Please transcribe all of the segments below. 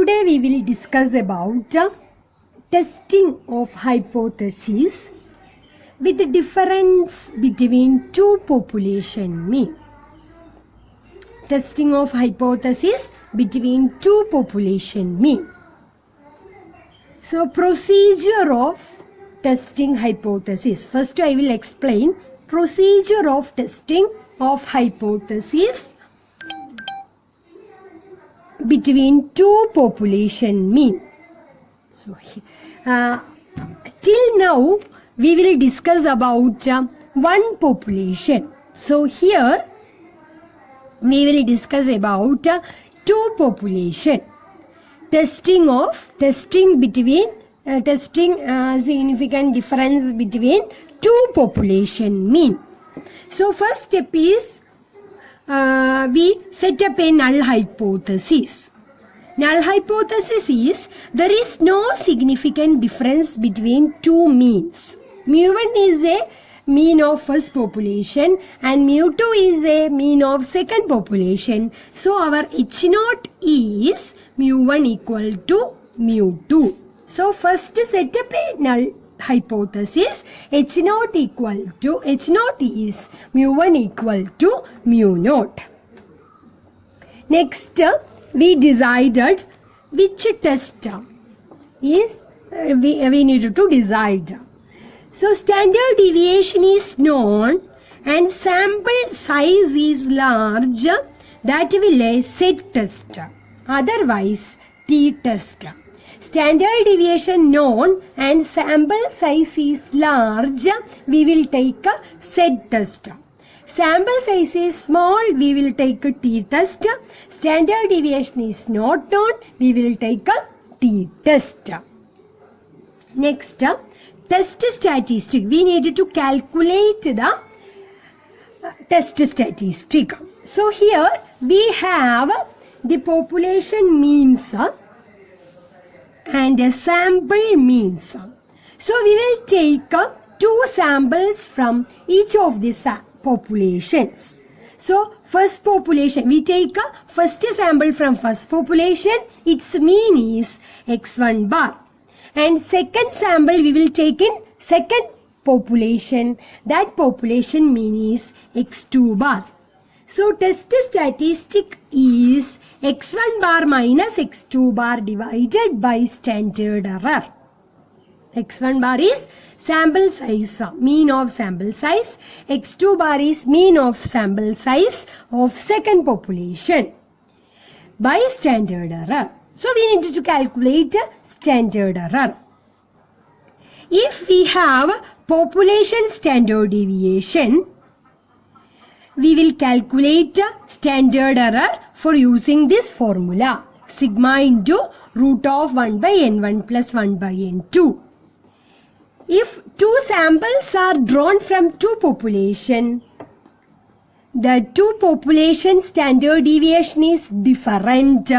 today we will discuss about testing of hypotheses with the difference between two population mean. Testing of hypothesis between two population mean. So procedure of testing hypothesis. First I will explain procedure of testing of hypothesis between two population mean. So till now we will discuss about one population. So here we will discuss about two population. Testing between significant difference between two population mean. So first step is we set up a null hypothesis. Null hypothesis is there is no significant difference between two means. Mu1 is a mean of first population and mu2 is a mean of second population. So our H0 is mu1 equal to mu2. So first set up a null hypothesis. H0 is mu1 equal to mu0. Next we decided which test is we needed to decide. So standard deviation is known and sample size is large. That will a set test. Otherwise t-test. Standard deviation known and sample size is large. We will take a set test. Sample size is small. We will take a t-test. Standard deviation is not known. We will take a t-test. Next, test statistic. We need to calculate the test statistic. So here we have the population means and a sample means. So we will take two samples from each of these populations. So first population, we take a first sample from first population. Its mean is x1 bar. And second sample we will take in second population. That population mean is x2 bar. So test statistic is x1 bar minus x2 bar divided by standard error. X1 bar is sample size, mean of sample size. X2 bar is mean of sample size of second population by standard error. So we need to calculate standard error. If we have population standard deviation, we will calculate standard error for using this formula. Sigma into root of 1 by n1 plus 1 by n2. If two samples are drawn from two population, the two population standard deviation is different.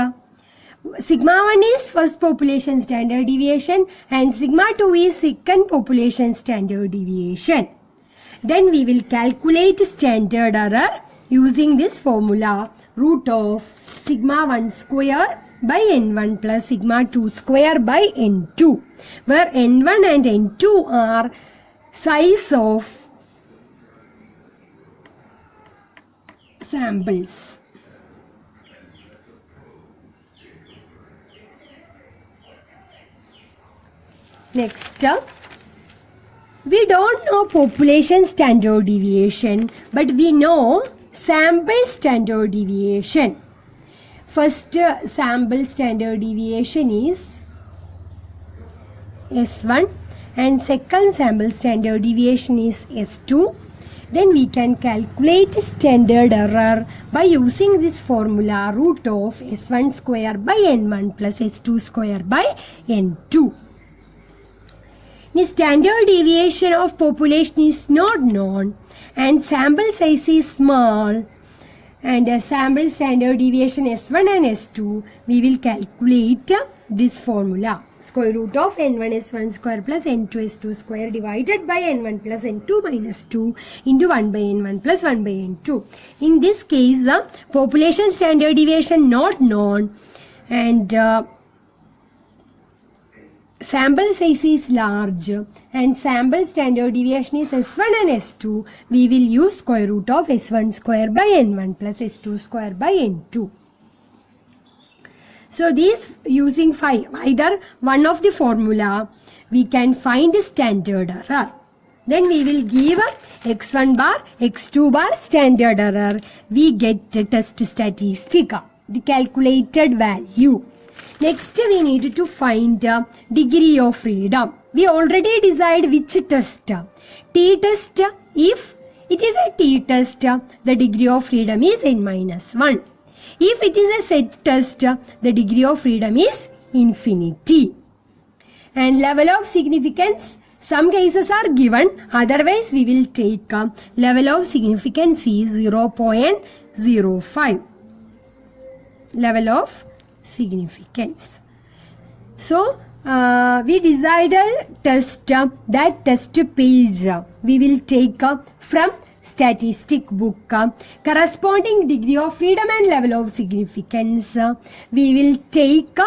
Sigma 1 is first population standard deviation and sigma 2 is second population standard deviation. Then we will calculate standard error using this formula, root of sigma 1 square by n1 plus sigma 2 square by n2, where n1 and n2 are size of samples. Next, we don't know population standard deviation, but we know sample standard deviation. First sample standard deviation is S1 and second sample standard deviation is S2. Then we can calculate standard error by using this formula, root of S1 square by n1 plus S2 square by n2. The standard deviation of population is not known and sample size is small, and a sample standard deviation S1 and S2, we will calculate this formula. Square root of n1 s1 square plus n2 s2 square divided by n1 plus n2 minus 2 into 1 by n1 plus 1 by n2. In this case, population standard deviation not known and sample size is large and sample standard deviation is S1 and S2, we will use square root of S1 square by N1 plus S2 square by N2. So these using either one of the formula, we can find standard error. Then we will give x1 bar, x2 bar standard error. We get the test statistic, the calculated value. Next we need to find degree of freedom. We already decide which test. T-test, if it is a T-test, the degree of freedom is n-1. If it is a set test, the degree of freedom is infinity. And level of significance, some cases are given, otherwise we will take level of significance is 0.05. Level of significance. So, we decided test, that test page we will take from statistic book, corresponding degree of freedom and level of significance. We will take,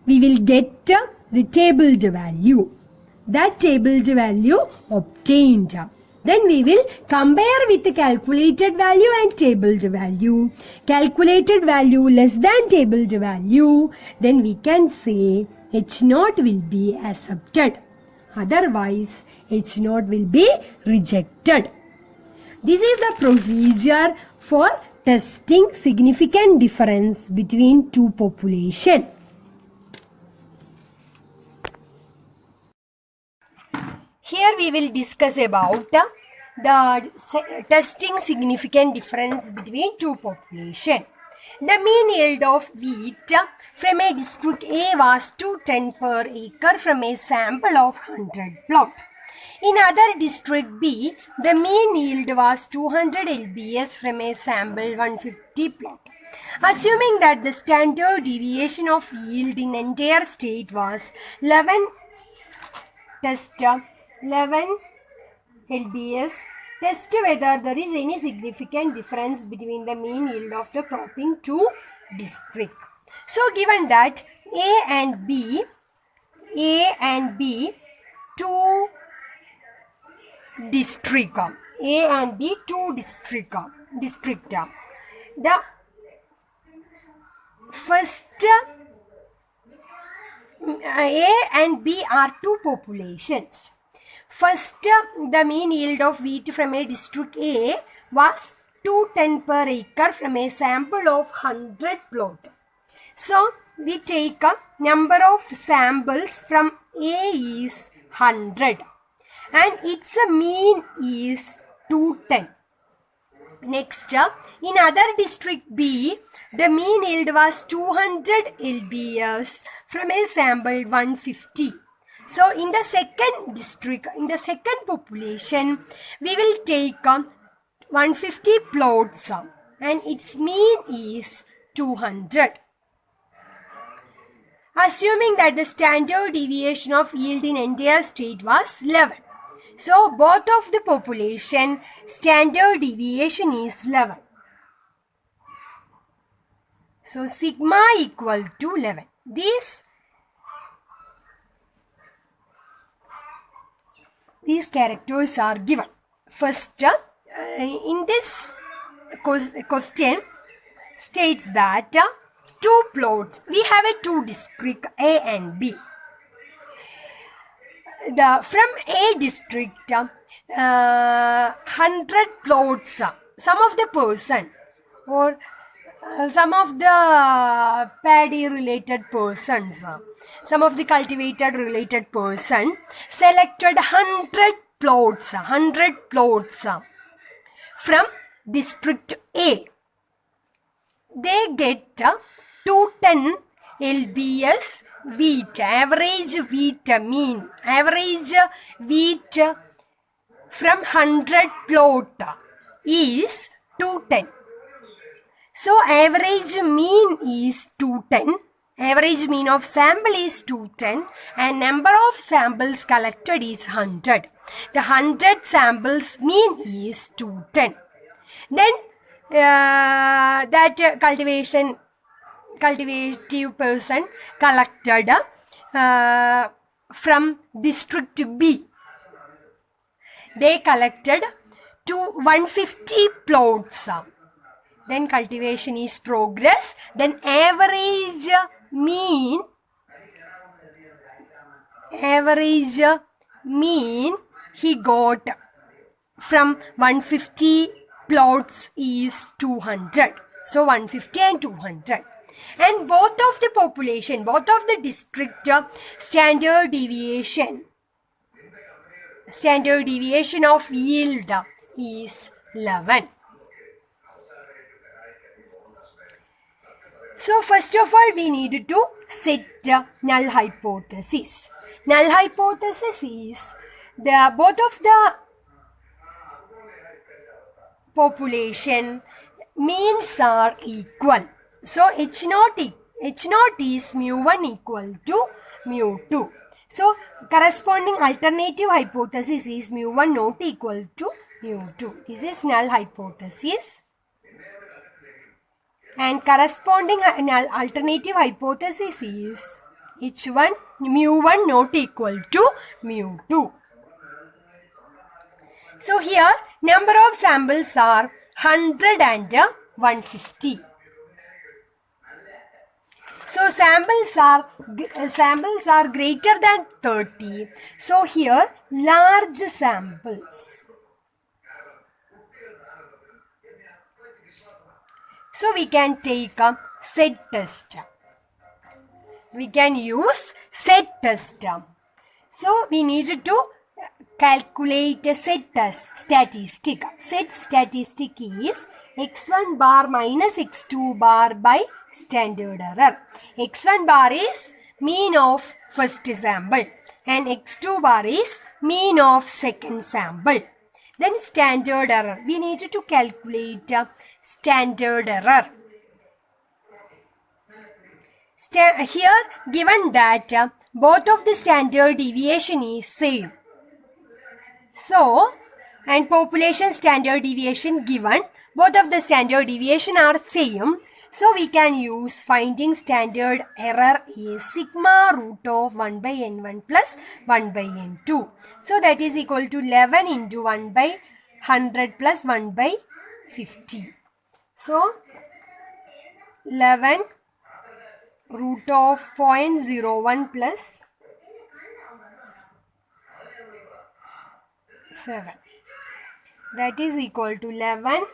we will get the tabled value. That tabled value obtained. Then we will compare with the calculated value and tabled value. Calculated value less than tabled value. Then we can say H0 will be accepted. Otherwise, H0 will be rejected. This is the procedure for testing significant difference between two populations. Here we will discuss about the testing significant difference between two populations. The mean yield of wheat from a district A was 210 per acre from a sample of 100 plot. In other district B, the mean yield was 200 lbs from a sample 150 plot. Assuming that the standard deviation of yield in entire state was 11 lbs, test whether there is any significant difference between the mean yield of the crop in two districts. So given that A and B, two district, the first A and B are two populations. First, the mean yield of wheat from a district A was 210 per acre from a sample of 100 plot. So, we take a number of samples from A is 100 and its mean is 210. Next, in other district B, the mean yield was 200 lbs from a sample 150. So, in the second district, in the second population, we will take 150 plots and its mean is 200. Assuming that the standard deviation of yield in entire state was 11. So, both of the population standard deviation is 11. So, sigma equal to 11. These characters are given. First, in this question states that two plots, we have a two district A and B. From A district, 100 plots, some of the person or some of the paddy related persons, some of the cultivated related person selected 100 plots from district A. They get 210 lbs wheat, average wheat from 100 plot is 210. So, average mean is 210. Average mean of sample is 210 and number of samples collected is 100. The 100 samples mean is 210. Then that cultivative person collected from district B. They collected 150 plots. Then cultivation is progress. Then average mean he got from 150 plots is 200. So 150 and 200. And both of the population, both of the district standard deviation of yield is 11. So first of all, we need to set null hypothesis. Null hypothesis is both of the population means are equal. So H naught is mu1 equal to mu2. So corresponding alternative hypothesis is mu1 not equal to mu2. This is null hypothesis. And corresponding alternative hypothesis is mu1 not equal to mu2. So here number of samples are 100 and 150. So samples are greater than 30. So here large samples. So we can take a set test. We can use set test. So we need to calculate a set statistic. Set statistic is x1 bar minus x2 bar by standard error. x1 bar is mean of first sample and x2 bar is mean of second sample. Then standard error. We need to calculate standard error. Here given that both of the standard deviation is same. So, and population standard deviation given, both of the standard deviation are same. So, we can use finding standard error is sigma root of 1 by n1 plus 1 by n2. So, that is equal to 11 into 1 by 100 plus 1 by 50. So, 11 root of 0.01 plus 7. That is equal to 11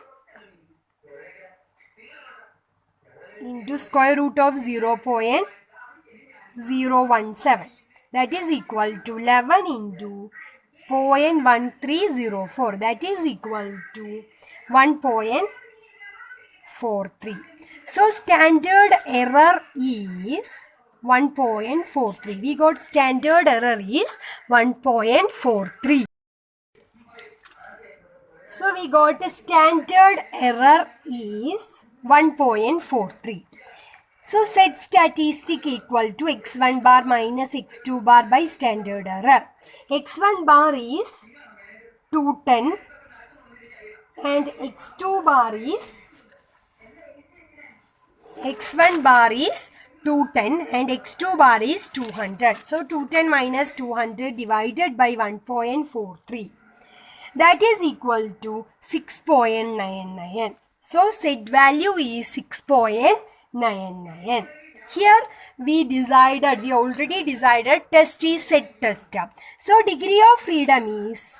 into square root of 0.017. That is equal to 11 into 0.1304. That is equal to 1.43. So standard error is 1.43. We got standard error is 1.43. So we got the standard error is 1.43. So set statistic equal to x1 bar minus x2 bar by standard error. x1 bar is 210 and x2 bar is x1 bar is 210 and x2 bar is 200. So 210 minus 200 divided by 1.43. That is equal to 6.99. So set value is 6.99. Here we already decided test is set test. So degree of freedom is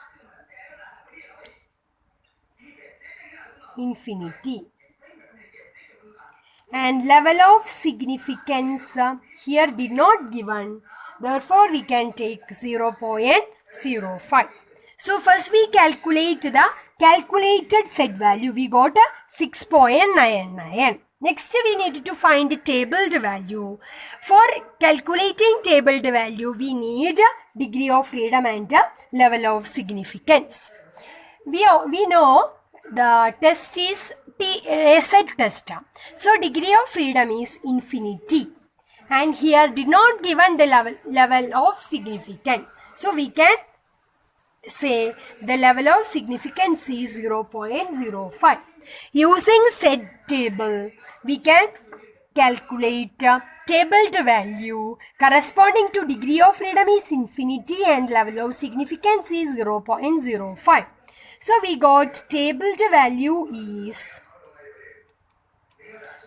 infinity. And level of significance here did not given. Therefore we can take 0.05. So first we calculate the calculated set value. We got a 6.99. Next we need to find the tabled value. For calculating tabled value, we need degree of freedom and level of significance. We know the test is a set test. So degree of freedom is infinity. And here did not given the level of significance. So we can say the level of significance is 0.05. Using set table, we can calculate tabled value corresponding to degree of freedom is infinity and level of significance is 0.05. So we got tabled value is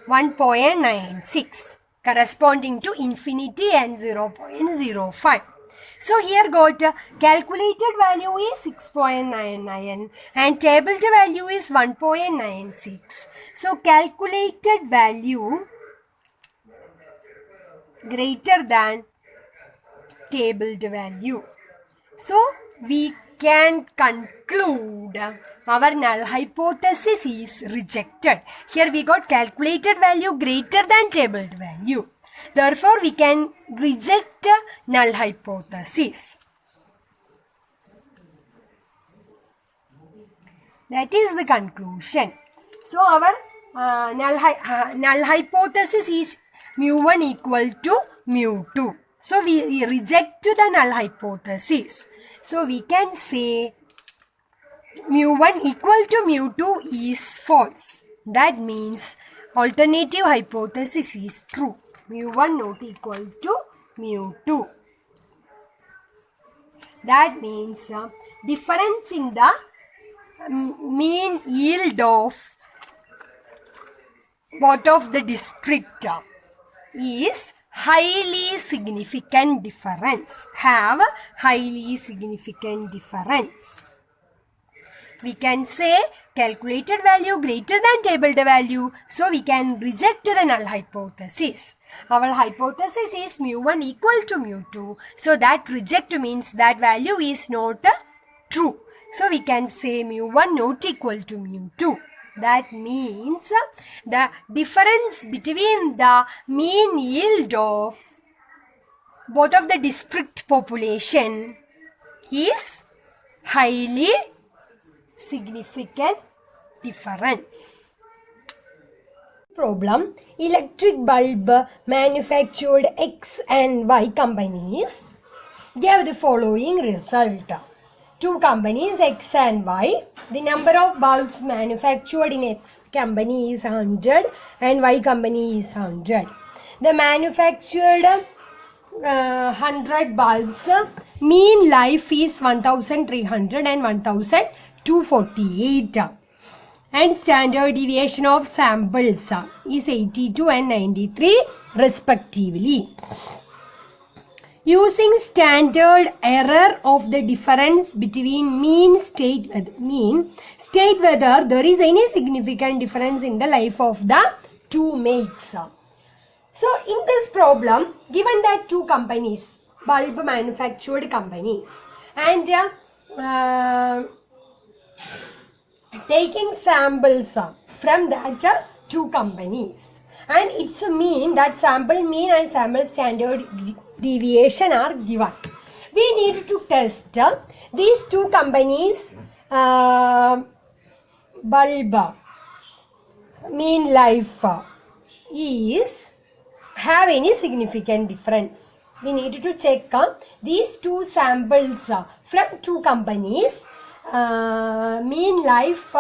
1.96 corresponding to infinity and 0.05. So here got calculated value is 6.99 and tabled value is 1.96. So calculated value greater than tabled value. So we can conclude our null hypothesis is rejected. Here we got calculated value greater than tabled value. Therefore, we can reject null hypothesis. That is the conclusion. So, our null hypothesis is mu1 equal to mu2. So, we reject the null hypothesis. So, we can say mu1 equal to mu2 is false. That means alternative hypothesis is true. Mu1 not equal to mu2. That means difference in the mean yield of both of the district is highly significant difference. Have highly significant difference. We can say calculated value greater than tabled value. So we can reject the null hypothesis. Our hypothesis is mu1 equal to mu2. So that reject means that value is not true. So we can say mu1 not equal to mu2. That means the difference between the mean yield of both of the district population is highly significant difference. Problem: electric bulb manufactured X and Y companies gave the following result. Two companies X and Y. The number of bulbs manufactured in X company is 100 and Y company is 100. The manufactured 100 bulbs mean life is 1300 and 1248. And standard deviation of samples is 82 and 93 respectively. Using standard error of the difference between mean state whether there is any significant difference in the life of the two mates. So in this problem, given that two companies, bulb manufactured companies, and taking samples from that two companies, and it's a mean, that sample mean and sample standard deviation are given. We need to test these two companies bulb mean life is have any significant difference. We need to check these two samples from two companies mean life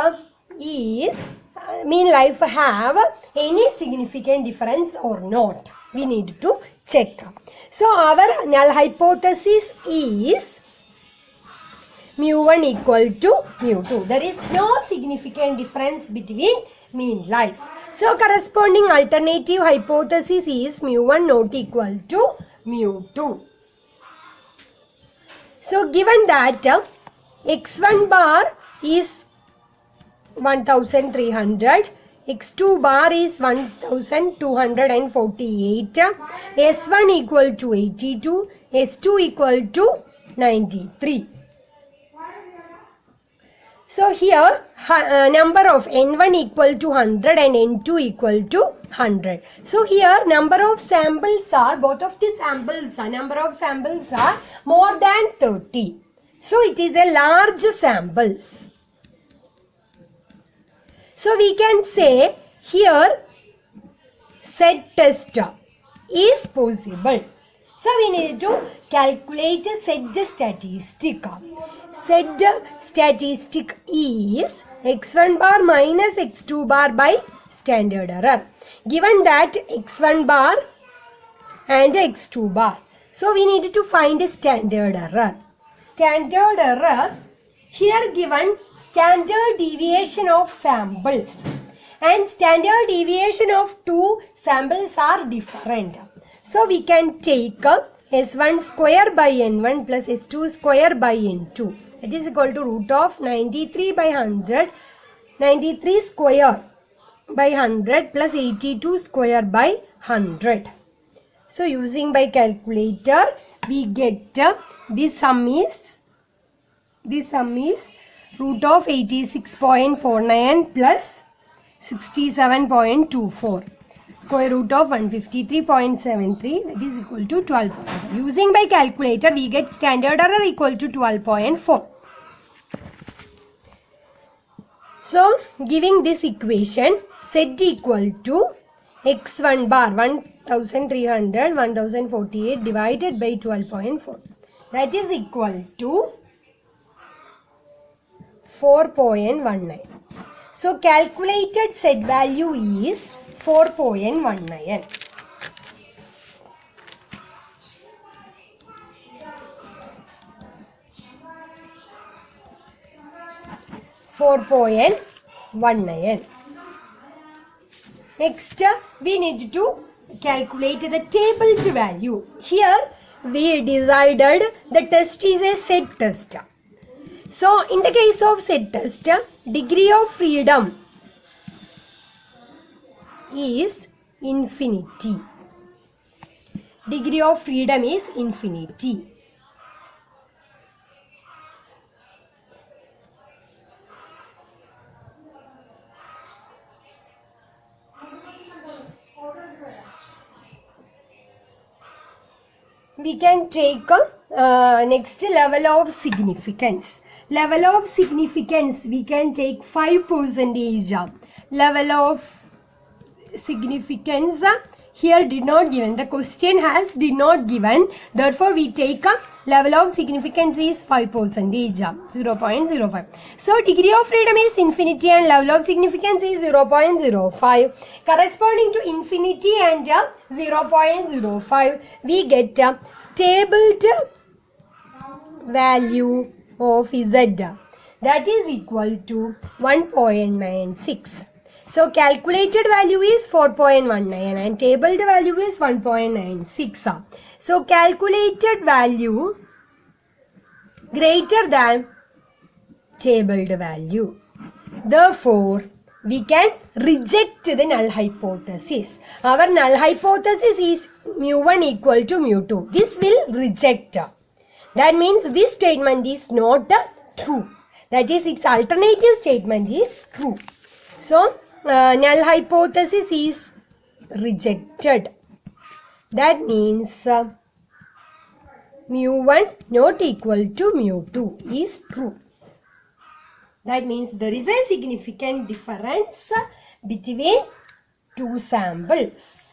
have any significant difference or not. We need to check. So our null hypothesis is mu1 equal to mu2. There is no significant difference between mean life. So corresponding alternative hypothesis is mu1 not equal to mu2. So given that x1 bar is 1300, x2 bar is 1248, s1 equal to 82, s2 equal to 93. So here number of n1 equal to 100 and n2 equal to 100. So here number of samples are, both of the samples are, number of samples are more than 30. So it is a large samples. So we can say here set test is possible. So we need to calculate set statistic. Set statistic is x1 bar minus x2 bar by standard error. Given that x1 bar and x2 bar. So we need to find a standard error. Standard error, here given standard deviation of samples and standard deviation of two samples are different. So we can take S1 square by N1 plus S2 square by N2. That is equal to root of 93 by 100, 93 square by 100 plus 82 square by 100. So using by calculator, we get the sum is root of 86.49 plus 67.24. Square root of 153.73, that is equal to 12. Using by calculator, we get standard error equal to 12.4. So giving this equation, Z equal to x1 bar 1300 1048 divided by 12.4, that is equal to 4.19. So calculated Z value is 4.19. Next, we need to calculate the tabled value. Here, we decided the test is a set test. So, in the case of set test, degree of freedom is infinity. Degree of freedom is infinity. We can take next level of significance. Level of significance, we can take 5%. Level of significance here did not given. The question has did not given. Therefore, we take level of significance is 5%, 0.05. So, degree of freedom is infinity and level of significance is 0.05. Corresponding to infinity and 0.05, we get tabled value of Z, that is equal to 1.96. So calculated value is 4.19 and tabled value is 1.96. So calculated value greater than tabled value. Therefore, we can reject the null hypothesis. Our null hypothesis is mu1 equal to mu2. This will reject. That means this statement is not true. That is, its alternative statement is true. So, null hypothesis is rejected. That means mu1 not equal to mu2 is true. That means there is a significant difference between two samples.